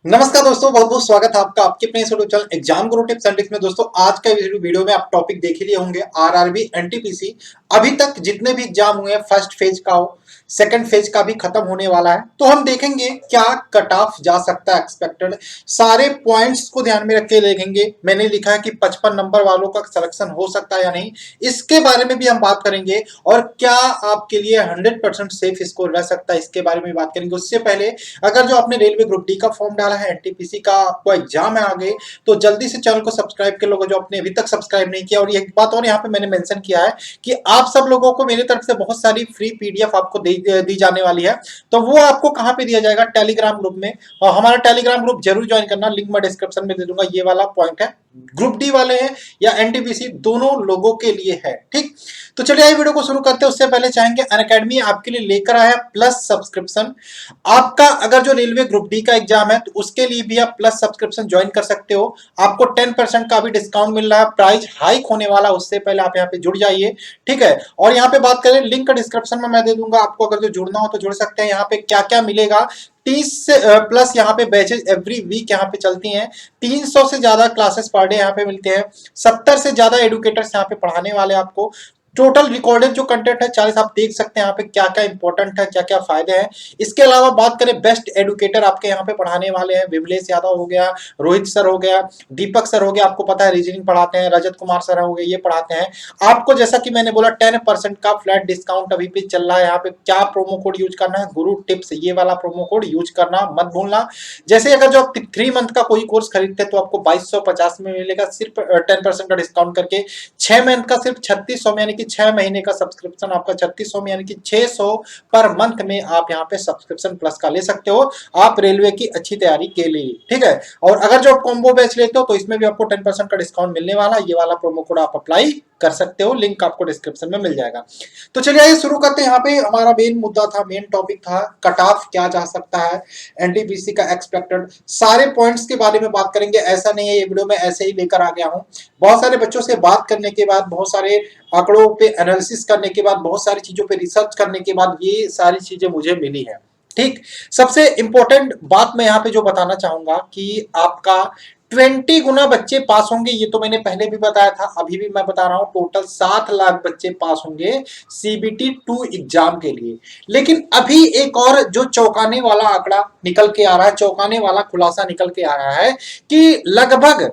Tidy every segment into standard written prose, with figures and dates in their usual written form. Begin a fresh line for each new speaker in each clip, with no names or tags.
नमस्कार दोस्तों, बहुत बहुत स्वागत है आपका आपके अपने YouTube channel exam Guru tips and tricks में। दोस्तों आज का वीडियो में आप टॉपिक देख ही लिए होंगे आरआरबी एनटीपीसी। अभी तक जितने भी एग्जाम हुए हैं, फर्स्ट फेज का हो, सेकंड फेज का भी खत्म होने वाला है, तो हम देखेंगे क्या कट ऑफ जा सकता है एक्सपेक्टेड। सारे पॉइंट्स को ध्यान में रख के देखेंगे। मैंने लिखा है कि 55 नंबर वालों का सिलेक्शन हो सकता है या नहीं, इसके बारे में भी हम बात करेंगे। और क्या आपके लिए 100% सेफ स्कोर रह सकता है, इसके बारे में बात करेंगे। उससे पहले अगर जो आपने रेलवे ग्रुप डी का फॉर्म डाला है, एनटीपीसी का आपको एग्जाम है आगे, तो जल्दी से चैनल को सब्सक्राइब कर लो जो आपने अभी तक सब्सक्राइब नहीं किया। और एक बात और यहाँ पे मैंने मेंशन किया है कि आप सब लोगों को मेरी तरफ से बहुत सारी फ्री पीडीएफ आपको दी जाने वाली है। तो वो आपको कहाँ पे दिया जाएगा? टेलीग्राम ग्रुप में। और हमारा टेलीग्राम ग्रुप जरूर ज्वाइन करना, लिंक मैं डिस्क्रिप्शन में दे दूंगा। ये वाला पॉइंट है, ग्रुप डी वाले हैं या एनटीपीसी, दोनों लोगों के लिए है। ठीक, तो चलिए आइए वीडियो को शुरू करते हैं। उससे पहले चाहेंगे अनअकैडमी आपके लिए लेकर आया प्लस सब्सक्रिप्शन। आपका अगर जो रेलवे ग्रुप डी का एग्जाम है तो उसके लिए भी आप प्लस सब्सक्रिप्शन ज्वाइन कर सकते हो। आपको 10% का भी डिस्काउंट मिल रहा है, प्राइस हाइक होने वाला, उससे पहले आप यहाँ पे जुड़ जाइए। ठीक है, और यहाँ पे बात करें, लिंक डिस्क्रिप्शन में मैं दे दूंगा आपको, अगर जो जुड़ना हो तो जुड़ सकते हैं। यहाँ पे क्या क्या मिलेगा, 30 प्लस यहाँ पे बैचेज एवरी वीक यहाँ पे चलती हैं। 300 से ज्यादा क्लासेस पर डे यहाँ पे मिलते हैं। 70 से ज्यादा एडुकेटर्स यहाँ पे पढ़ाने वाले आपको। टोटल रिकॉर्डेड जो कंटेंट है 40, आप देख सकते हैं यहाँ पे क्या क्या इंपॉर्टेंट है, क्या क्या फायदे हैं। इसके अलावा बात करें, बेस्ट एडुकेटर आपके यहाँ पे पढ़ाने वाले हैं। विमलेश यादव हो गया, रोहित सर हो गया, दीपक सर हो गया, आपको पता है रीजनिंग पढ़ाते हैं। रजत कुमार सर हो गए, ये पढ़ाते हैं आपको। जैसा कि मैंने बोला, 10% का फ्लैट डिस्काउंट अभी भी चल रहा है। यहाँ पे क्या प्रोमो कोड यूज करना है? गुरु टिप्स, ये वाला प्रोमो कोड यूज करना मत भूलना। जैसे अगर जो आप 3 मंथ का कोई कोर्स खरीदते हैं तो आपको 2250 में मिलेगा, सिर्फ 10% का डिस्काउंट करके। 6 मंथ का सिर्फ 3600 में, यानी कि 6 महीने का सब्सक्रिप्शन आपका 3600 में, यानी कि 600 पर मंथ में आप यहाँ पे सब्सक्रिप्शन प्लस का ले सकते हो, आप रेलवे की अच्छी तैयारी के लिए। ठीक है, और अगर जो आप कॉम्बो बैच लेते हो तो इसमें भी आपको 10% का डिस्काउंट मिलने वाला। ये वाला प्रोमो कोड आप अप्लाई कर सकते हो, लिंक आपको डिस्क्रिप्शन में मिल जाएगा। तो चलिए आइए शुरू करते हैं। यहाँ पे हमारा मेन मुद्दा था, मेन टॉपिक था, कट ऑफ क्या जा सकता है एनटीपीसी का एक्सपेक्टेड। सारे पॉइंट्स के बारे में बात करेंगे। ऐसा नहीं है ये वीडियो में ऐसे ही लेकर आ गया हूँ। बहुत सारे बच्चों से बात करने के बाद, बहुत सारे आंकड़ों पे एनालिसिस करने के बाद, बहुत सारी चीजों पे रिसर्च करने के बाद ये सारी चीजें मुझे मिली है। ठीक, सबसे इंपॉर्टेंट बात मैं यहाँ पे जो बताना चाहूंगा कि आपका 20 गुना बच्चे पास होंगे। ये तो मैंने पहले भी बताया था, अभी भी मैं बता रहा हूं। टोटल 7 लाख बच्चे पास होंगे सीबीटी 2 एग्जाम के लिए। लेकिन अभी एक और जो चौंकाने वाला आंकड़ा निकल के आ रहा है, चौंकाने वाला खुलासा निकल के आ रहा है कि लगभग,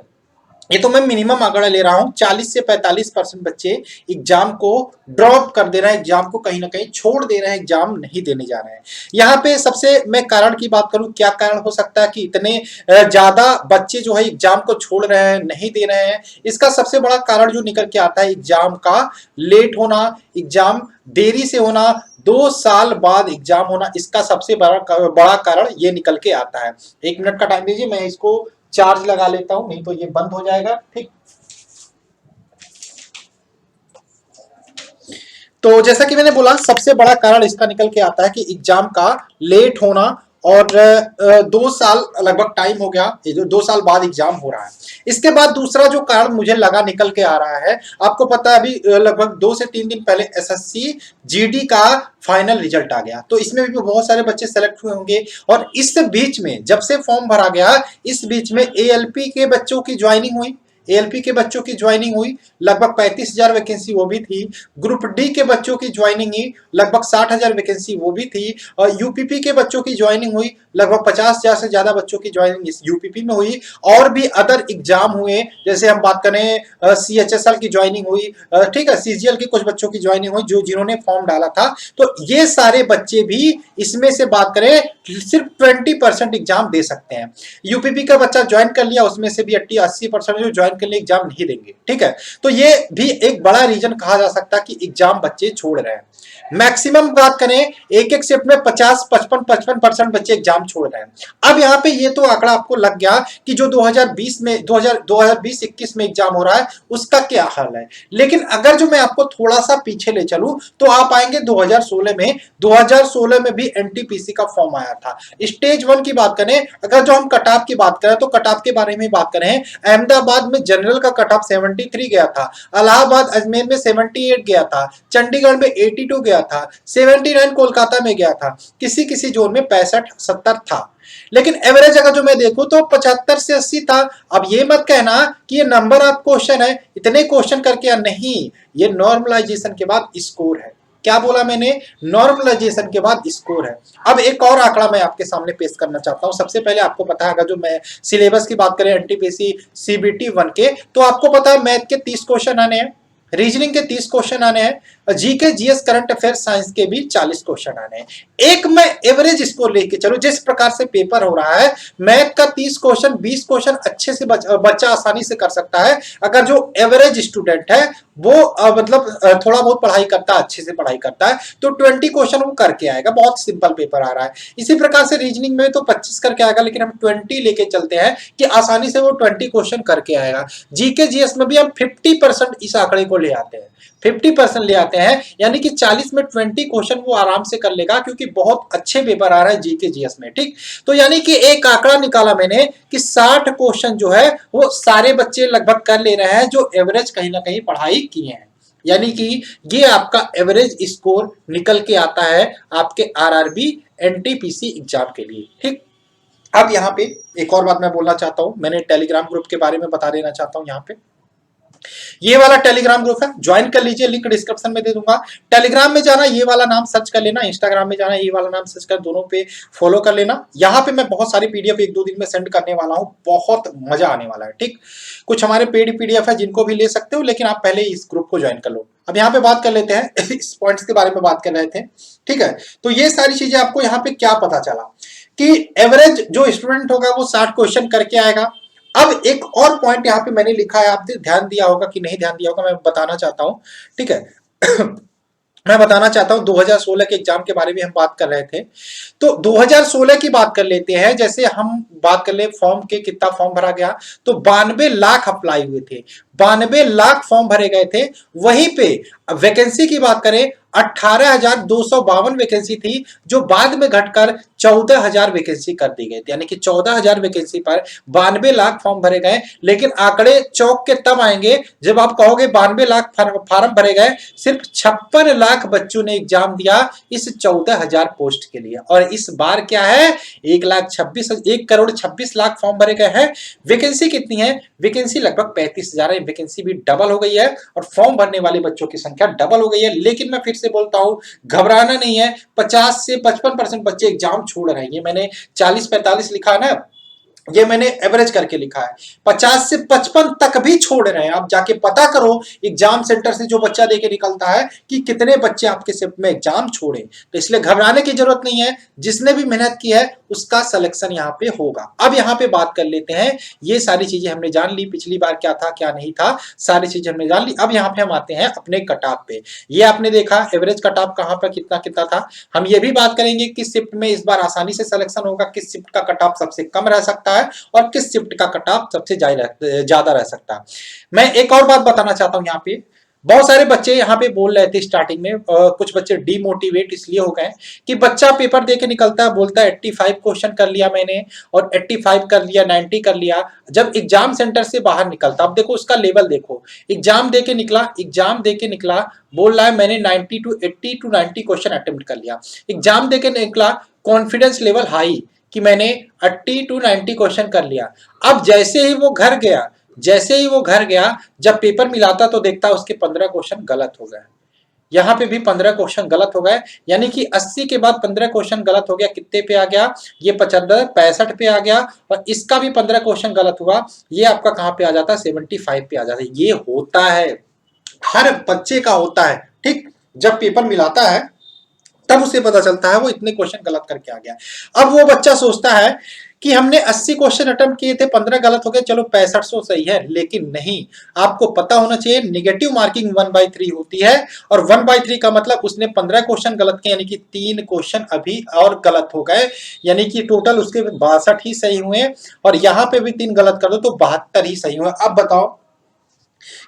ये तो मैं मिनिमम आंकड़ा ले रहा हूं, 40 से 45% बच्चे एग्जाम को ड्रॉप कर दे रहे हैं, एग्जाम को कहीं ना कहीं छोड़ दे रहे हैं, एग्जाम नहीं देने जा रहे हैं। यहाँ पे सबसे मैं कारण की बात करूं, क्या कारण हो सकता है कि इतने ज्यादा बच्चे जो है एग्जाम को छोड़ रहे हैं, नहीं दे रहे हैं? इसका सबसे बड़ा कारण जो निकल के आता है, एग्जाम का लेट होना, एग्जाम देरी से होना, 2 साल बाद एग्जाम होना, इसका सबसे बड़ा कारण ये निकल के आता है। 1 मिनट का टाइम दीजिए, मैं इसको चार्ज लगा लेता हूं, नहीं तो ये बंद हो जाएगा। ठीक, तो जैसा कि मैंने बोला, सबसे बड़ा कारण इसका निकल के आता है कि एग्जाम का लेट होना। और 2 साल लगभग टाइम हो गया, 2 साल बाद एग्जाम हो रहा है। इसके बाद दूसरा जो कारण मुझे लगा निकल के आ रहा है, आपको पता है अभी लगभग 2 से 3 दिन पहले एसएससी जीडी का फाइनल रिजल्ट आ गया, तो इसमें भी बहुत सारे बच्चे सेलेक्ट हुए होंगे। और इस बीच में जब से फॉर्म भरा गया, इस बीच में एएलपी के बच्चों की ज्वाइनिंग हुई, एएलपी के बच्चों की ज्वाइनिंग हुई, लगभग 35,000 वैकेंसी वो भी थी। ग्रुप डी के बच्चों की ज्वाइनिंग हुई, लगभग 60,000 वैकेंसी वो भी थी। और यूपीपी के बच्चों की ज्वाइनिंग हुई, लगभग 50,000 से ज्यादा बच्चों की ज्वाइनिंग इस यूपीपी में हुई। और भी अदर एग्जाम हुए, जैसे हम बात करें सीएचएसएल की ज्वाइनिंग हुई, ठीक है, सीजीएल के कुछ बच्चों की ज्वाइनिंग हुई जो जिन्होंने फॉर्म डाला था। तो ये सारे बच्चे भी इसमें से बात करें, सिर्फ 20% एग्जाम दे सकते हैं। यूपीपी का बच्चा ज्वाइन कर लिया, उसमें से भी 80% जो ज्वाइन के लिए एग्जाम नहीं देंगे। ठीक है, तो ये भी एक बड़ा रीजन कहा जा सकता है कि एग्जाम बच्चे छोड़ रहे हैं। मैक्सिमम बात करें, एक शिफ्ट में 55% बच्चे एग्जाम छोड़ रहे हैं। अब यहाँ पे ये तो आंकड़ा आपको लग गया कि जो 2020 में 2020-21 में एग्जाम हो रहा है उसका क्या हाल है। लेकिन अगर जो मैं आपको थोड़ा सा पीछे ले चलूं तो आप आएंगे 2016 में। 2016 में भी एनटीपीसी का फॉर्म आया था। स्टेज 1 की बात करें, अगर जो हम कट ऑफ की बात करें तो कट ऑफ के बारे में बात करें, अहमदाबाद में जनरल का कट ऑफ 73 गया था, इलाहाबाद अजमेर में 78 गया था, चंडीगढ़ में 82 गया गया था, 79 कोलकाता में गया था, किसी किसी जोन में 65-70 था। लेकिन एवरेज अगर जो मैं देखूं तो 75 से 80 था। अब ये मत कहना कि ये नंबर ऑफ क्वेश्चन है, इतने क्वेश्चन करके, या नहीं, ये नॉर्मलाइजेशन के बाद स्कोर है। क्या बोला मैंने? नॉर्मलाइजेशन के बाद स्कोर है। अब एक और आंकड़ा मैं आपके सामने पेश करना चाहता हूं। सबसे पहले आपको पता है, अगर जो मैं सिलेबस की बात करें एनटीपीसी सीबीटी 1 के, तो आपको पता है मैथ के 30 क्वेश्चन आने हैं, रीजनिंग के 30 क्वेश्चन आने हैं, GK GS current affair science के भी 40 क्वेश्चन आने हैं। एक मैं एवरेज स्कोर लेके चलो, जिस प्रकार से पेपर हो रहा है, मैथ का 30 क्वेश्चन 20 क्वेश्चन अच्छे से बच्चा आसानी से कर सकता है। अगर जो एवरेज स्टूडेंट है वो मतलब थोड़ा बहुत पढ़ाई करता है, अच्छे से पढ़ाई करता है, तो 20 क्वेश्चन वो करके आएगा। बहुत सिंपल पेपर आ रहा है। इसी प्रकार से रीजनिंग में तो 25 करके आएगा, लेकिन हम 20 लेके चलते हैं कि आसानी से वो 20 क्वेश्चन करके आएगा। जीके जीएस में भी हम 50% इस आंकड़े को ले आते हैं, 50% ले आते हैं, यानी कि 40 में 20 क्वेश्चन वो आराम से कर लेगा, क्योंकि बहुत अच्छे पेपर आ रहा है जीके जीएस में। ठीक, तो यानी कि एक आंकड़ा निकाला मैंने कि 60 क्वेश्चन जो है वो सारे बच्चे लगभग कर ले रहे हैं जो एवरेज कहीं ना कहीं पढ़ाई किए हैं। यानी कि ये आपका एवरेज स्कोर निकल के आता है आपके आरआरबी एनटीपीसी एग्जाम के लिए। ठीक, अब यहाँ पे एक और बात मैं बोलना चाहता हूं, मैंने टेलीग्राम ग्रुप के बारे में बता देना चाहता हूं। यहाँ पे ये वाला टेलीग्राम ग्रुप है, ज्वाइन कर लीजिए, लिंक डिस्क्रिप्शन में दे दूंगा। टेलीग्राम में जाना, ये वाला नाम सर्च कर लेना, इंस्टाग्राम में जाना, ये वाला नाम सर्च कर, दोनों पे फॉलो कर लेना। यहाँ पे मैं बहुत सारी पीडीएफ 1-2 दिन में सेंड करने वाला हूँ, बहुत मजा आने वाला है। ठीक, कुछ हमारे पेड पीडीएफ है जिनको भी ले सकते हो, लेकिन आप पहले इस ग्रुप को ज्वाइन कर लो। अब यहाँ पे बात कर लेते हैं इस पॉइंट्स के बारे में बात कर रहे थे। ठीक है, तो ये सारी चीजें आपको यहाँ पे क्या पता चला कि एवरेज जो स्टूडेंट होगा वो 60 क्वेश्चन करके आएगा। अब एक और पॉइंट यहाँ पे मैंने लिखा है, आपने ध्यान दिया होगा कि नहीं ध्यान दिया होगा, मैं बताना चाहता हूं। ठीक है मैं बताना चाहता हूं, 2016 के एग्जाम के बारे में हम बात कर रहे थे, तो 2016 की बात कर लेते हैं। जैसे हम बात कर ले फॉर्म के, कितना फॉर्म भरा गया, तो 92 लाख अप्लाई हुए थे, 92 लाख फॉर्म भरे गए थे। वहीं पे वैकेंसी की बात करें, 18,252 वैकेंसी थी, जो बाद में घटकर 14,000 वैकेंसी कर दी गई थी। यानी कि 14,000 वैकेंसी पर 92 लाख फॉर्म भरे गए। लेकिन आंकड़े चौंक के तब आएंगे जब आप कहोगे 92 लाख फार्म भरे गए, सिर्फ 56 लाख बच्चों ने एग्जाम दिया इस 14,000 पोस्ट के लिए। और इस बार क्या है, 1,26,000 फॉर्म भरे गए हैं। वैकेंसी कितनी है? वैकेंसी लगभग 35,000 है। वैकेंसी भी डबल हो गई है और फॉर्म भरने वाले बच्चों की संख्या डबल हो गई है। लेकिन मैं फिर से बोलता हूं, घबराना नहीं है। 50 से 55% बच्चे एग्जाम छोड़ रहे हैं। ये मैंने 40-45 लिखा है ना, ये मैंने एवरेज करके लिखा है। 50 से 55 तक भी छोड़ रहे हैं। आप जाके पता करो एग्जाम सेंटर से जो बच्चा देके निकलता है कि कितने बच्चे आपके शिफ्ट में एग्जाम छोड़े। तो इसलिए घबराने की जरूरत नहीं है, जिसने भी मेहनत की है उसका सिलेक्शन यहाँ पे होगा। अब यहाँ पे बात कर लेते हैं, ये सारी चीजें हमने जान ली, पिछली बार क्या था क्या नहीं था, सारी चीजें हमने जान ली। अब यहाँ पे हम आते हैं अपने कट ऑफ पे। ये आपने देखा एवरेज कट ऑफ कहाँ पर कितना कितना था। हम ये भी बात करेंगे किस शिफ्ट में इस बार आसानी से सिलेक्शन होगा, किस शिफ्ट का कट ऑफ सबसे कम रह सकता है और किस शिफ्ट का कट ऑफ सबसे ज्यादा रह सकता है। मैं एक और बात बताना चाहता हूं, यहाँ पे बहुत सारे बच्चे यहाँ पे बोल रहे थे स्टार्टिंग में, कुछ बच्चे डीमोटिवेट इसलिए हो गए कि बच्चा पेपर दे के निकलता है, बोलता है 85 क्वेश्चन कर लिया मैंने, और 85 कर लिया, 90 कर लिया। जब एग्जाम सेंटर से बाहर निकलता, अब देखो उसका लेवल देखो, एग्जाम दे के निकला, बोल रहा है मैंने 90 टू 80 टू 90 क्वेश्चन अटेम्प्ट कर लिया। एग्जाम दे के निकला, कॉन्फिडेंस लेवल हाई कि मैंने 80 टू 90 क्वेश्चन कर लिया। अब जैसे ही वो घर गया, जब पेपर मिलाता तो देखता उसके 15 क्वेश्चन गलत हो गए। यहाँ पे भी 15 क्वेश्चन गलत हो गए, यानी कि 80 के बाद 15 क्वेश्चन गलत हो गया। कितने पे आ गया? ये 65 पे आ गया। और इसका भी 15 क्वेश्चन गलत हुआ, ये आपका कहाँ पे आ जाता है? 75 पे आ जाता है। ये होता है, हर बच्चे का होता है। ठीक, जब पेपर मिलाता है तब उसे पता चलता है वो इतने क्वेश्चन गलत करके आ गया। अब वो बच्चा सोचता है कि हमने 80 क्वेश्चन अटेम्प्ट किए थे, 15 गलत हो गए, चलो 6500 सही है। लेकिन नहीं, आपको पता होना चाहिए नेगेटिव मार्किंग 1/3 होती है, और 1/3 का मतलब उसने 15 क्वेश्चन गलत किए, यानी कि 3 क्वेश्चन अभी और गलत हो गए, यानी कि टोटल उसके 62 ही सही हुए। और यहाँ पे भी 3 गलत कर दो तो 72 ही सही हुए। अब बताओ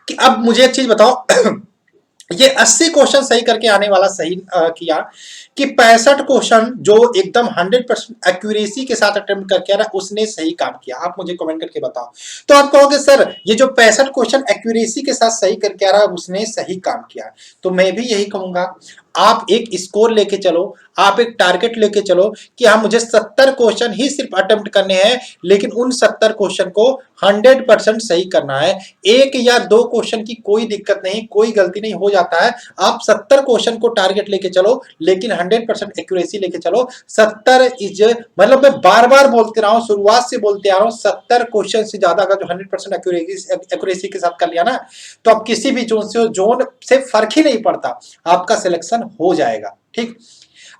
कि, अब मुझे एक चीज बताओ ये 80 क्वेश्चन सही करके आने वाला सही किया कि 65 क्वेश्चन जो एकदम 100% एक्यूरेसी के साथ अटेम्प्ट करके आ रहा है उसने सही काम किया? आप मुझे कमेंट करके बताओ। तो आप कहोगे सर ये जो 65 क्वेश्चन एक्यूरेसी के साथ सही करके आ रहा है उसने सही काम किया, तो मैं भी यही कहूंगा। आप एक स्कोर लेके चलो, आप एक टारगेट लेके चलो कि हाँ मुझे 70 क्वेश्चन ही सिर्फ अटेम्प्ट करने हैं, लेकिन उन 70 क्वेश्चन को 100% सही करना है। एक या दो क्वेश्चन की कोई दिक्कत नहीं, कोई गलती नहीं, हो जाता है। आप 70 क्वेश्चन को टारगेट लेके चलो, लेकिन 100% एक्यूरेसी लेके चलो। 70 इज, मतलब मैं बार बार बोलते रहा हूं, शुरुआत से बोलते आ रहा हूं, 70 क्वेश्चन से ज्यादा का जो 100% एक्यूरेसी के साथ कर लिया ना, तो आप किसी भी जोन से हो, जोन से फर्क ही नहीं पड़ता, आपका सिलेक्शन हो जाएगा। ठीक,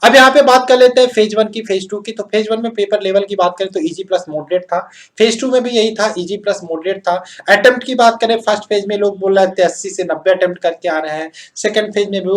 अब यहाँ पे बात कर लेते हैं फेज 1 की, फेज 2 की। तो फेज 1 में पेपर लेवल की बात करें तो इजी प्लस मॉडरेट था, फेज 2 में भी यही था, इजी प्लस मॉडरेट था। अटेम्प्ट की बात करें, फर्स्ट फेज में लोग बोल रहे थे 80 से 90 अटेम्प्ट करके आ रहे हैं, सेकंड फेज में भी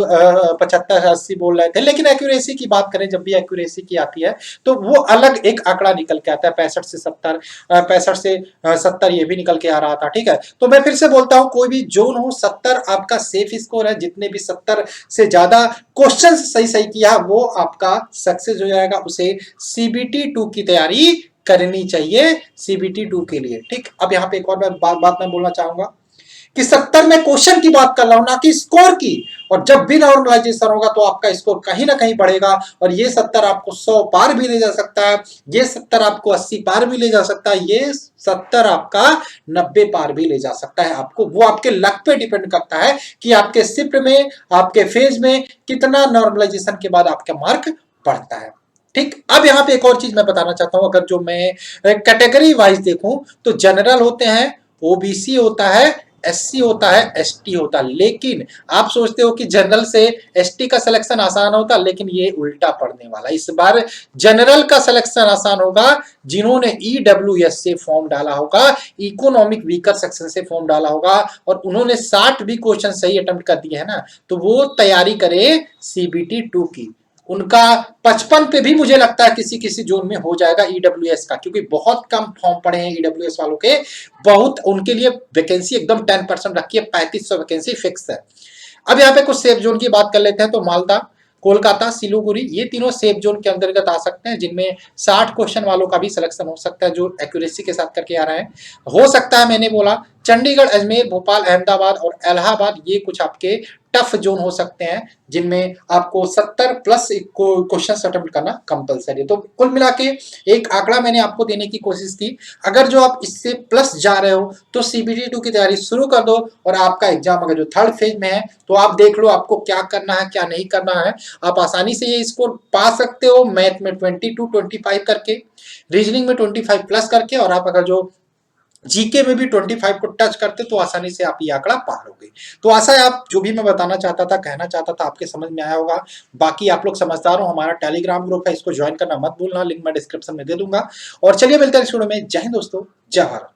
75 से 80 बोल रहे थे। लेकिन एक्यूरेसी की बात करें, जब भी एक्यूरेसी की आती है तो वो अलग एक आंकड़ा निकल के आता है, 65 से 70, 65 से 70 ये भी निकल के आ रहा था। ठीक है, तो मैं फिर से बोलता हूं, कोई भी जोन हो, 70 आपका सेफ स्कोर है। जितने भी 70 से ज्यादा क्वेश्चन सही सही किया वो आपका सक्सेस हो जाएगा। उसे सीबीटी 2 की तैयारी करनी चाहिए, सीबीटी 2 के लिए। ठीक, अब यहां पे एक और बात मैं बोलना चाहूंगा कि 70 में क्वेश्चन की बात कर रहा हूं, ना कि स्कोर की। और जब भी नॉर्मलाइजेशन होगा तो आपका स्कोर कहीं ना कहीं बढ़ेगा, और ये 70 आपको 100 पार भी ले जा सकता है, ये 70 आपको 80 पार भी ले जा सकता है, ये 70 आपका 90 पार भी ले जा सकता है। आपको वो आपके लक पे डिपेंड करता है कि आपके शिफ्ट में, आपके फेज में कितना नॉर्मलाइजेशन के बाद आपका मार्क बढ़ता है। ठीक, अब यहां पे एक और चीज मैं बताना चाहता हूं, अगर जो मैं कैटेगरी वाइज देखूं तो जनरल होते हैं, ओबीसी होता है, एससी होता है, एसटी होता है। लेकिन आप सोचते हो कि जनरल से एसटी का सिलेक्शन आसान होता, लेकिन ये उल्टा पड़ने वाला। इस बार जनरल का सिलेक्शन आसान होगा जिन्होंने ईडब्ल्यूएस से फॉर्म डाला होगा, इकोनॉमिक वीकर सेक्शन से फॉर्म डाला होगा, और उन्होंने 60 भी क्वेश्चन सही अटेम्प्ट कर दिए है ना, तो वो तैयारी करे सीबीटी 2 की। उनका 55 पे भी मुझे लगता है किसी किसी जोन में हो जाएगा ईडब्ल्यूएस का, क्योंकि बहुत कम फॉर्म पड़े हैं ईडब्ल्यूएस वालों के, बहुत उनके लिए वैकेंसी एकदम 10% रखी है, 3500 वैकेंसी फिक्स है। अब यहाँ पे कुछ सेफ जोन की बात कर लेते हैं, तो मालदा, कोलकाता, सिलीगुड़ी, ये तीनों सेफ जोन के अंतर्गत आ सकते हैं, जिनमें 60 क्वेश्चन वालों का भी सिलेक्शन हो सकता है, जो एक्यूरेसी के साथ करके आ रहे हैं। हो सकता है, मैंने बोला चंडीगढ़, अजमेर, भोपाल, अहमदाबाद और इलाहाबाद, ये कुछ आपके टफ जोन हो सकते हैं, जिनमें आपको 70 प्लस क्वेश्चन अटेम्प्ट करना कंपलसरी है। तो कुल मिला के एक आंकड़ा मैंने आपको देने की कोशिश की। अगर जो आप इससे प्लस जा रहे हो तो सीबीटी 2 की तैयारी शुरू कर दो, और आपका एग्जाम अगर जो थर्ड फेज में है तो आप देख लो आपको क्या करना है, क्या नहीं करना है। आप आसानी से ये स्कोर पा सकते हो, मैथ में 22, 25 करके, रीजनिंग में 25 प्लस करके, और आप अगर जो जीके में भी 25 को टच करते तो आसानी से आप ये आंकड़ा पार हो गए। तो आशा है आप जो भी मैं बताना चाहता था, कहना चाहता था, आपके समझ में आया होगा। बाकी आप लोग समझदार हो, हमारा टेलीग्राम ग्रुप है, इसको ज्वाइन करना मत भूलना, लिंक मैं डिस्क्रिप्शन में दे दूंगा। और चलिए मिलते हैं इस वीडियो में। जय हिंद दोस्तों, जय भारत।